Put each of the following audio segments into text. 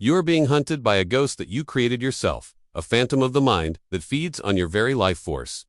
You are being hunted by a ghost that you created yourself, a phantom of the mind that feeds on your very life force.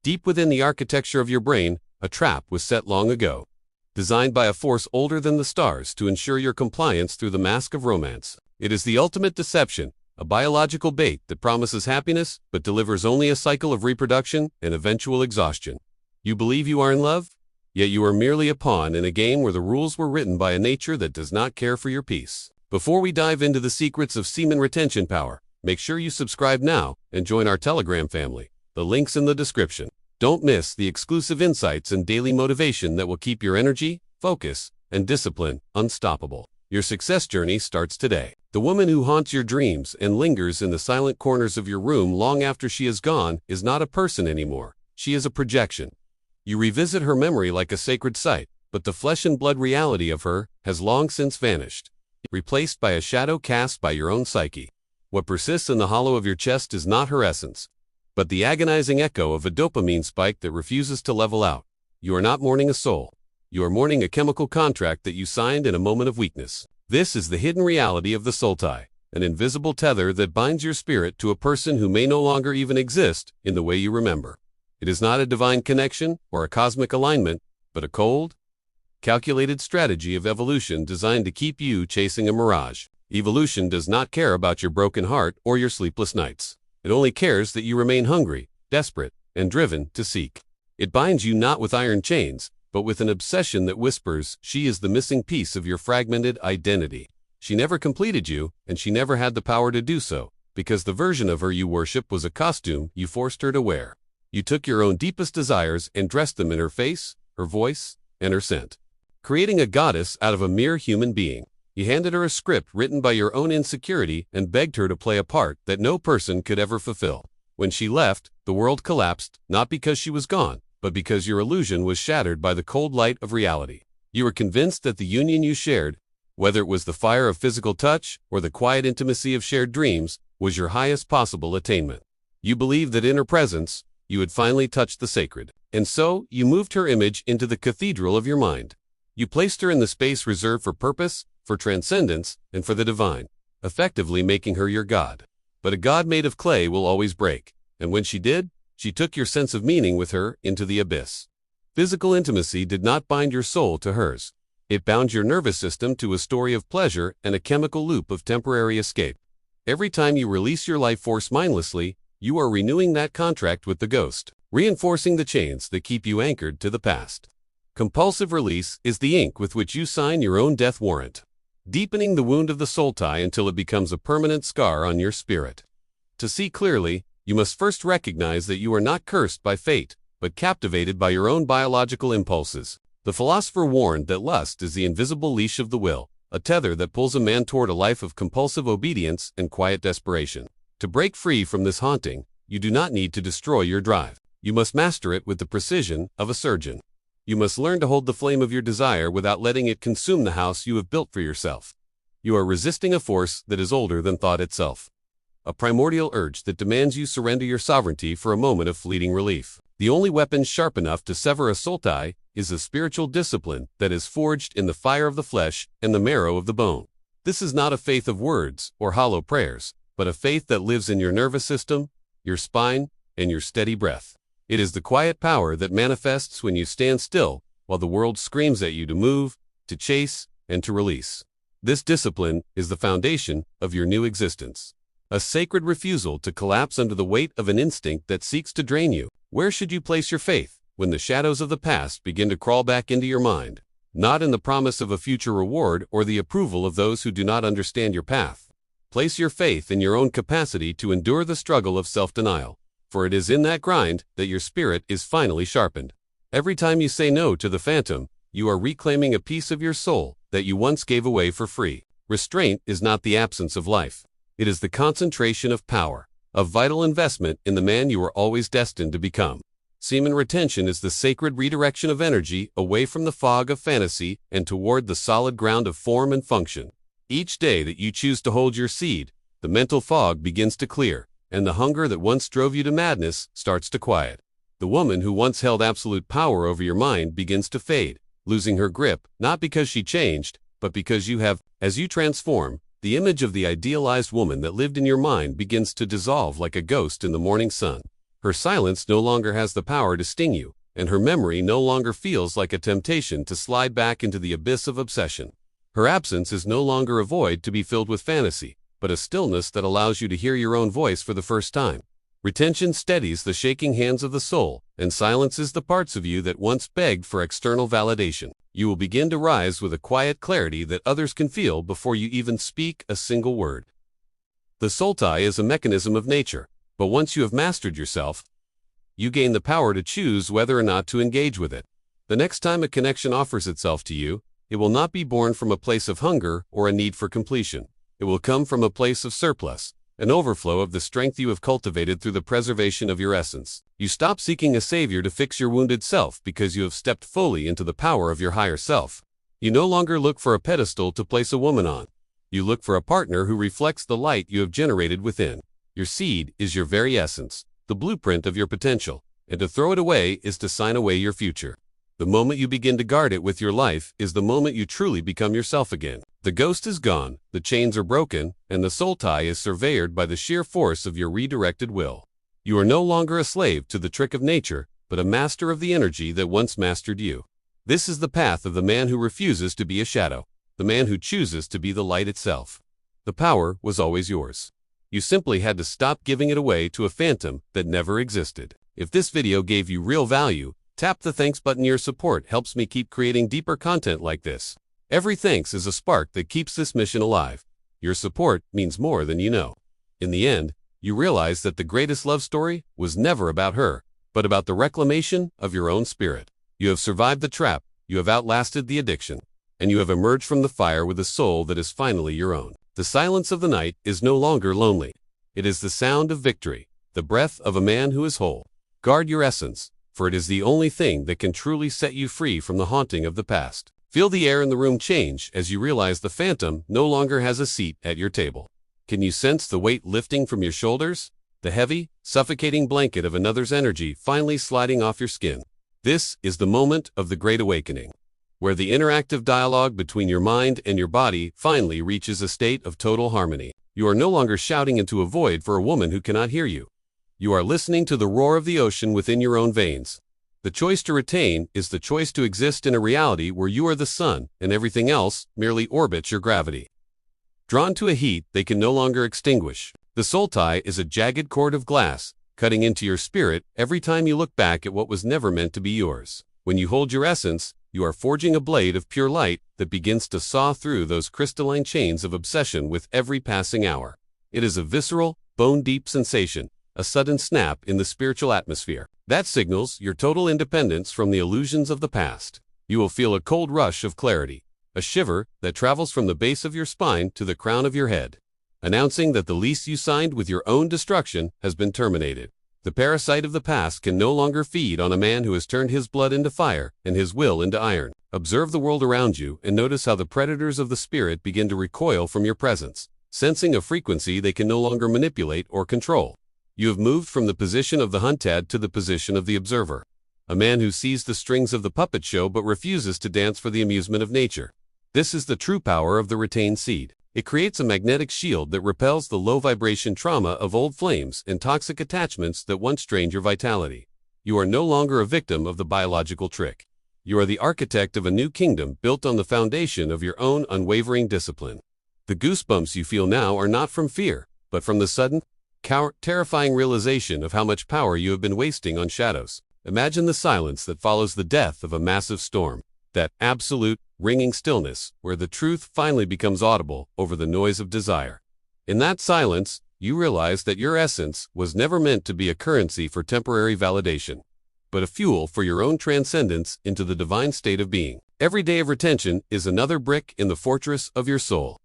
Deep within the architecture of your brain, a trap was set long ago, designed by a force older than the stars to ensure your compliance through the mask of romance. It is the ultimate deception, a biological bait that promises happiness but delivers only a cycle of reproduction and eventual exhaustion. You believe you are in love? Yet you are merely a pawn in a game where the rules were written by a nature that does not care for your peace. Before we dive into the secrets of semen retention power, make sure you subscribe now and join our Telegram family. The link's in the description. Don't miss the exclusive insights and daily motivation that will keep your energy, focus, and discipline unstoppable. Your success journey starts today. The woman who haunts your dreams and lingers in the silent corners of your room long after she is gone is not a person anymore. She is a projection. You revisit her memory like a sacred site, but the flesh and blood reality of her has long since vanished, replaced by a shadow cast by your own psyche. What persists in the hollow of your chest is not her essence, but the agonizing echo of a dopamine spike that refuses to level out. You are not mourning a soul. You are mourning a chemical contract that you signed in a moment of weakness. This is the hidden reality of the soul tie, an invisible tether that binds your spirit to a person who may no longer even exist in the way you remember. It is not a divine connection or a cosmic alignment, but a cold, calculated strategy of evolution designed to keep you chasing a mirage. Evolution does not care about your broken heart or your sleepless nights. It only cares that you remain hungry, desperate, and driven to seek. It binds you not with iron chains, but with an obsession that whispers she is the missing piece of your fragmented identity. She never completed you, and she never had the power to do so, because the version of her you worship was a costume you forced her to wear. You took your own deepest desires and dressed them in her face, her voice, and her scent, creating a goddess out of a mere human being. You handed her a script written by your own insecurity and begged her to play a part that no person could ever fulfill. When she left, the world collapsed, not because she was gone, but because your illusion was shattered by the cold light of reality. You were convinced that the union you shared, whether it was the fire of physical touch or the quiet intimacy of shared dreams, was your highest possible attainment. You believed that in her presence, you had finally touched the sacred. And so, you moved her image into the cathedral of your mind. You placed her in the space reserved for purpose, for transcendence, and for the divine, effectively making her your god. But a god made of clay will always break, and when she did, she took your sense of meaning with her into the abyss. Physical intimacy did not bind your soul to hers. It bound your nervous system to a story of pleasure and a chemical loop of temporary escape. Every time you release your life force mindlessly, you are renewing that contract with the ghost, reinforcing the chains that keep you anchored to the past. Compulsive release is the ink with which you sign your own death warrant, deepening the wound of the soul tie until it becomes a permanent scar on your spirit. To see clearly, you must first recognize that you are not cursed by fate, but captivated by your own biological impulses. The philosopher warned that lust is the invisible leash of the will, a tether that pulls a man toward a life of compulsive obedience and quiet desperation. To break free from this haunting, you do not need to destroy your drive. You must master it with the precision of a surgeon. You must learn to hold the flame of your desire without letting it consume the house you have built for yourself. You are resisting a force that is older than thought itself, a primordial urge that demands you surrender your sovereignty for a moment of fleeting relief. The only weapon sharp enough to sever a soul tie is a spiritual discipline that is forged in the fire of the flesh and the marrow of the bone. This is not a faith of words or hollow prayers, but a faith that lives in your nervous system, your spine, and your steady breath. It is the quiet power that manifests when you stand still while the world screams at you to move, to chase, and to release. This discipline is the foundation of your new existence. A sacred refusal to collapse under the weight of an instinct that seeks to drain you. Where should you place your faith when the shadows of the past begin to crawl back into your mind? Not in the promise of a future reward or the approval of those who do not understand your path. Place your faith in your own capacity to endure the struggle of self-denial, for it is in that grind that your spirit is finally sharpened. Every time you say no to the phantom, you are reclaiming a piece of your soul that you once gave away for free. Restraint is not the absence of life. It is the concentration of power, a vital investment in the man you are always destined to become. Semen retention is the sacred redirection of energy away from the fog of fantasy and toward the solid ground of form and function. Each day that you choose to hold your seed, the mental fog begins to clear, and the hunger that once drove you to madness starts to quiet. The woman who once held absolute power over your mind begins to fade, losing her grip, not because she changed, but because you have. As you transform, The image of the idealized woman that lived in your mind begins to dissolve like a ghost in the morning sun. Her silence no longer has the power to sting you, and her memory no longer feels like a temptation to slide back into the abyss of obsession. Her absence is no longer a void to be filled with fantasy, but a stillness that allows you to hear your own voice for the first time. Retention steadies the shaking hands of the soul and silences the parts of you that once begged for external validation. You will begin to rise with a quiet clarity that others can feel before you even speak a single word. The soul tie is a mechanism of nature, but once you have mastered yourself, you gain the power to choose whether or not to engage with it. The next time a connection offers itself to you, it will not be born from a place of hunger or a need for completion. It will come from a place of surplus, an overflow of the strength you have cultivated through the preservation of your essence. You stop seeking a savior to fix your wounded self because you have stepped fully into the power of your higher self. You no longer look for a pedestal to place a woman on. You look for a partner who reflects the light you have generated within. Your seed is your very essence, the blueprint of your potential, and to throw it away is to sign away your future. The moment you begin to guard it with your life is the moment you truly become yourself again. The ghost is gone, the chains are broken, and the soul tie is surveyed by the sheer force of your redirected will. You are no longer a slave to the trick of nature, but a master of the energy that once mastered you. This is the path of the man who refuses to be a shadow, the man who chooses to be the light itself. The power was always yours. You simply had to stop giving it away to a phantom that never existed. If this video gave you real value, tap the thanks button. Your support helps me keep creating deeper content like this. Every thanks is a spark that keeps this mission alive. Your support means more than you know. In the end, you realize that the greatest love story was never about her, but about the reclamation of your own spirit. You have survived the trap, you have outlasted the addiction, and you have emerged from the fire with a soul that is finally your own. The silence of the night is no longer lonely. It is the sound of victory, the breath of a man who is whole. Guard your essence, for it is the only thing that can truly set you free from the haunting of the past. Feel the air in the room change as you realize the phantom no longer has a seat at your table. Can you sense the weight lifting from your shoulders? The heavy, suffocating blanket of another's energy finally sliding off your skin. This is the moment of the Great Awakening, where the interactive dialogue between your mind and your body finally reaches a state of total harmony. You are no longer shouting into a void for a woman who cannot hear you. You are listening to the roar of the ocean within your own veins. The choice to retain is the choice to exist in a reality where you are the sun and everything else merely orbits your gravity. Drawn to a heat they can no longer extinguish, the soul tie is a jagged cord of glass, cutting into your spirit every time you look back at what was never meant to be yours. When you hold your essence, you are forging a blade of pure light that begins to saw through those crystalline chains of obsession with every passing hour. It is a visceral, bone-deep sensation, a sudden snap in the spiritual atmosphere. That signals your total independence from the illusions of the past. You will feel a cold rush of clarity, a shiver that travels from the base of your spine to the crown of your head, announcing that the lease you signed with your own destruction has been terminated. The parasite of the past can no longer feed on a man who has turned his blood into fire and his will into iron. Observe the world around you and notice how the predators of the spirit begin to recoil from your presence, sensing a frequency they can no longer manipulate or control. You have moved from the position of the hunted to the position of the observer, a man who sees the strings of the puppet show but refuses to dance for the amusement of nature. This is the true power of the retained seed. It creates a magnetic shield that repels the low-vibration trauma of old flames and toxic attachments that once drained your vitality. You are no longer a victim of the biological trick. You are the architect of a new kingdom built on the foundation of your own unwavering discipline. The goosebumps you feel now are not from fear, but from the sudden, terrifying realization of how much power you have been wasting on shadows. Imagine the silence that follows the death of a massive storm, that absolute, ringing stillness where the truth finally becomes audible over the noise of desire. In that silence, you realize that your essence was never meant to be a currency for temporary validation, but a fuel for your own transcendence into the divine state of being. Every day of retention is another brick in the fortress of your soul,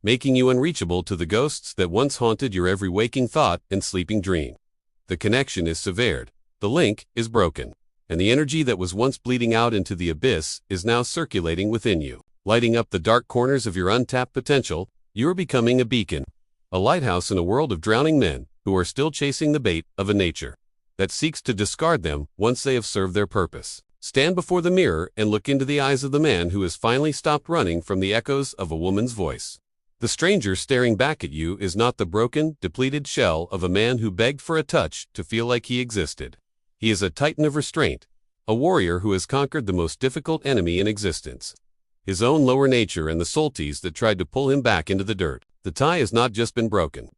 making you unreachable to the ghosts that once haunted your every waking thought and sleeping dream. The connection is severed, the link is broken, and the energy that was once bleeding out into the abyss is now circulating within you. Lighting up the dark corners of your untapped potential, you are becoming a beacon, a lighthouse in a world of drowning men who are still chasing the bait of a nature that seeks to discard them once they have served their purpose. Stand before the mirror and look into the eyes of the man who has finally stopped running from the echoes of a woman's voice. The stranger staring back at you is not the broken, depleted shell of a man who begged for a touch to feel like he existed. He is a titan of restraint, a warrior who has conquered the most difficult enemy in existence, his own lower nature and the salties that tried to pull him back into the dirt. The tie has not just been broken.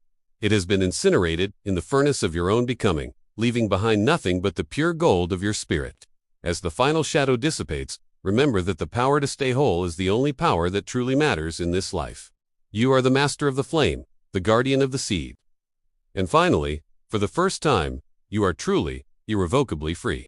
It has been incinerated in the furnace of your own becoming, leaving behind nothing but the pure gold of your spirit. As the final shadow dissipates, remember that the power to stay whole is the only power that truly matters in this life. You are the master of the flame, the guardian of the seed. And finally, for the first time, you are truly, irrevocably free.